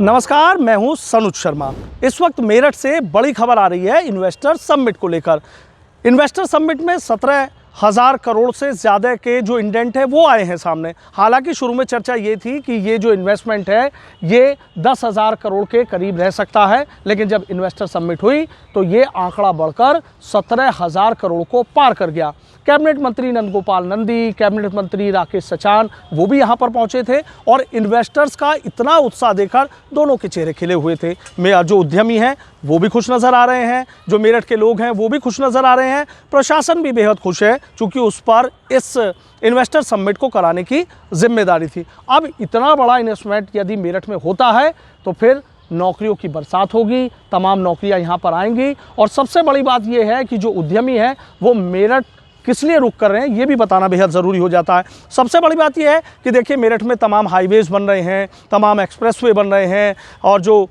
नमस्कार, मैं हूं सनुज शर्मा। इस वक्त मेरठ से बड़ी खबर आ रही है इन्वेस्टर समिट को लेकर। इन्वेस्टर समिट में 17,000 करोड़ से ज़्यादा के जो इंडेंट है वो आए हैं सामने। हालांकि शुरू में चर्चा ये थी कि ये जो इन्वेस्टमेंट है ये 10,000 करोड़ के करीब रह सकता है, लेकिन जब इन्वेस्टर समिट हुई तो ये आंकड़ा बढ़कर 17,000 करोड़ को पार कर गया। कैबिनेट मंत्री नंदगोपाल नंदी, कैबिनेट मंत्री राकेश सचान, वो भी यहाँ पर पहुँचे थे और इन्वेस्टर्स का इतना उत्साह देखकर दोनों के चेहरे खिले हुए थे। जो उद्यमी हैं वो भी खुश नज़र आ रहे हैं, जो मेरठ के लोग हैं वो भी खुश नज़र आ रहे हैं, प्रशासन भी बेहद खुश है क्योंकि उस पर इस इन्वेस्टर समिट को कराने की जिम्मेदारी थी। अब इतना बड़ा इन्वेस्टमेंट यदि मेरठ में होता है तो फिर नौकरियों की बरसात होगी, तमाम नौकरियां यहाँ पर आएंगी। और सबसे बड़ी बात यह है कि जो उद्यमी हैं वो मेरठ किस लिए रुक कर रहे हैं ये भी बताना बेहद ज़रूरी हो जाता है। सबसे बड़ी बात यह है कि देखिए मेरठ में तमाम हाईवेज़ बन रहे हैं, तमाम एक्सप्रेसवे बन रहे हैं और जो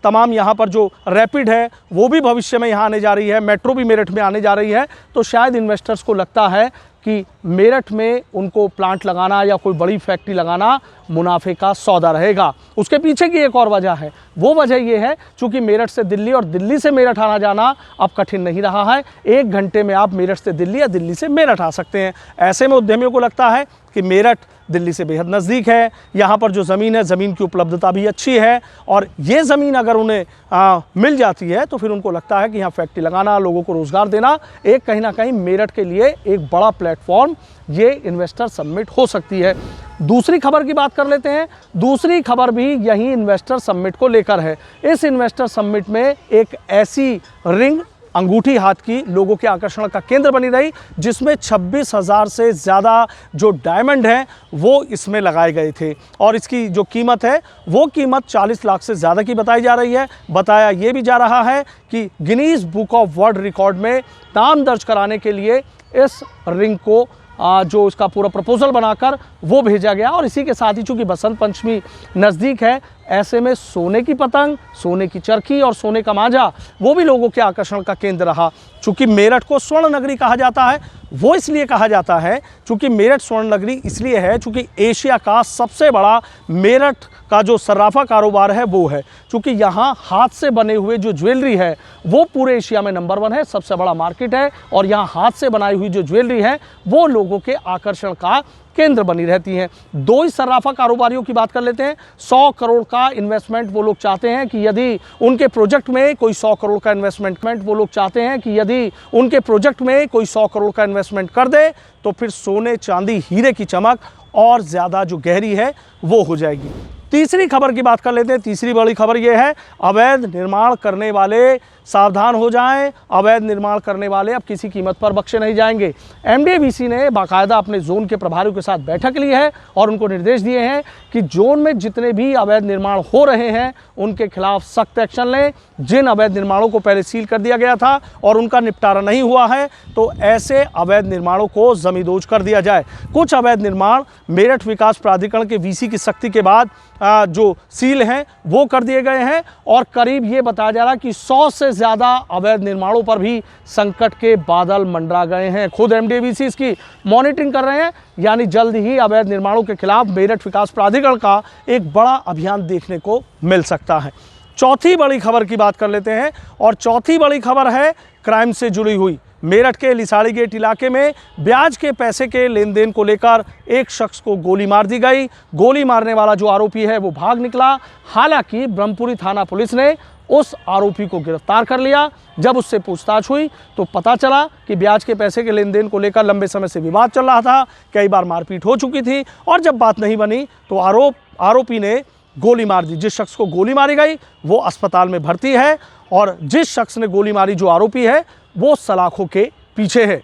तमाम यहाँ पर जो रैपिड है वो भी भविष्य में यहाँ आने जा रही है, मेट्रो भी मेरठ में आने जा रही है। तो शायद इन्वेस्टर्स को लगता है कि मेरठ में उनको प्लांट लगाना या कोई बड़ी फैक्ट्री लगाना मुनाफे का सौदा रहेगा। उसके पीछे की एक और वजह है, वो वजह ये है चूँकि मेरठ से दिल्ली और दिल्ली से मेरठ आना जाना अब कठिन नहीं रहा है। 1 घंटे में आप मेरठ से दिल्ली या दिल्ली से मेरठ आ सकते हैं। ऐसे में उद्यमियों को लगता है कि मेरठ दिल्ली से बेहद नज़दीक है, यहाँ पर जो ज़मीन है ज़मीन की उपलब्धता भी अच्छी है और ये ज़मीन अगर उन्हें मिल जाती है तो फिर उनको लगता है कि यहाँ फैक्ट्री लगाना, लोगों को रोज़गार देना एक कहीं ना कहीं मेरठ के लिए एक बड़ा प्लेटफॉर्म ये इन्वेस्टर समिट हो सकती है। दूसरी खबर की बात कर लेते हैं। दूसरी खबर भी यही इन्वेस्टर समिट को लेकर है। इस इन्वेस्टर समिट में एक ऐसी रिंग अंगूठी हाथ की लोगों के आकर्षण का केंद्र बनी रही जिसमें 26,000 से ज़्यादा जो डायमंड हैं वो इसमें लगाए गए थे और इसकी जो कीमत है वो कीमत 40 लाख से ज़्यादा की बताई जा रही है। बताया ये भी जा रहा है कि Guinness book of world record में नाम दर्ज कराने के लिए इस रिंग को जो इसका पूरा प्रपोजल बनाकर वो भेजा गया। और इसी के साथ ही चूँकि बसंत पंचमी नज़दीक है, ऐसे में सोने की पतंग, सोने की चरखी और सोने का मांझा वो भी लोगों के आकर्षण का केंद्र रहा। चूँकि मेरठ को स्वर्ण नगरी कहा जाता है, वो इसलिए कहा जाता है चूँकि मेरठ स्वर्ण नगरी इसलिए है चूँकि एशिया का सबसे बड़ा मेरठ का जो सर्राफा कारोबार है वो है। चूँकि यहाँ हाथ से बने हुए जो ज्वेलरी है वो पूरे एशिया में नंबर 1 है, सबसे बड़ा मार्केट है और यहाँ हाथ से बनाई हुई जो ज्वेलरी है वो लोगों के आकर्षण का केंद्र बनी रहती हैं। 2 ही सर्राफा कारोबारियों की बात कर लेते हैं। 100 करोड़ का इन्वेस्टमेंट वो लोग चाहते हैं कि यदि उनके प्रोजेक्ट में कोई 100 करोड़ का इन्वेस्टमेंट वो लोग चाहते हैं कि यदि उनके प्रोजेक्ट में कोई 100 करोड़ का इन्वेस्टमेंट कर दे तो फिर सोने चांदी हीरे की चमक और ज़्यादा जो गहरी है वो हो जाएगी। तीसरी खबर की बात कर लेते हैं। तीसरी बड़ी खबर यह है, अवैध निर्माण करने वाले सावधान हो जाएं। अवैध निर्माण करने वाले अब किसी कीमत पर बख्शे नहीं जाएंगे। एमडीवीसी ने बाकायदा अपने जोन के प्रभारियों के साथ बैठक ली है और उनको निर्देश दिए हैं कि जोन में जितने भी अवैध निर्माण हो रहे हैं उनके खिलाफ सख्त एक्शन लें। जिन अवैध निर्माणों को पहले सील कर दिया गया था और उनका निपटारा नहीं हुआ है तो ऐसे अवैध निर्माणों को जमींदोज कर दिया जाए। कुछ अवैध निर्माण मेरठ विकास प्राधिकरण के वीसी की सख्ती के बाद जो सील हैं वो कर दिए गए हैं और करीब ये बताया जा रहा है कि 100 से ज़्यादा अवैध निर्माणों पर भी संकट के बादल मंडरा गए हैं। खुद एमडीवीसी इसकी मॉनिटरिंग कर रहे हैं, यानी जल्द ही अवैध निर्माणों के खिलाफ मेरठ विकास प्राधिकरण का एक बड़ा अभियान देखने को मिल सकता है। चौथी बड़ी खबर की बात कर लेते हैं और चौथी बड़ी खबर है क्राइम से जुड़ी हुई। मेरठ के लिसाड़ी गेट इलाके में ब्याज के पैसे के लेन देन को लेकर एक शख्स को गोली मार दी गई। गोली मारने वाला जो आरोपी है वो भाग निकला। हालांकि ब्रह्मपुरी थाना पुलिस ने उस आरोपी को गिरफ्तार कर लिया। जब उससे पूछताछ हुई तो पता चला कि ब्याज के पैसे के लेन देन को लेकर लंबे समय से विवाद चल रहा था, कई बार मारपीट हो चुकी थी और जब बात नहीं बनी तो आरोपी ने गोली मार दी। जिस शख्स को गोली मारी गई वो अस्पताल में भर्ती है और जिस शख्स ने गोली मारी जो आरोपी है वो सलाखों के पीछे है।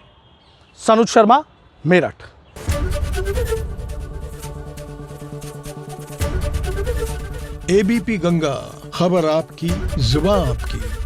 सनुज शर्मा, मेरठ। एबीपी गंगा, खबर आपकी, जुबान आपकी।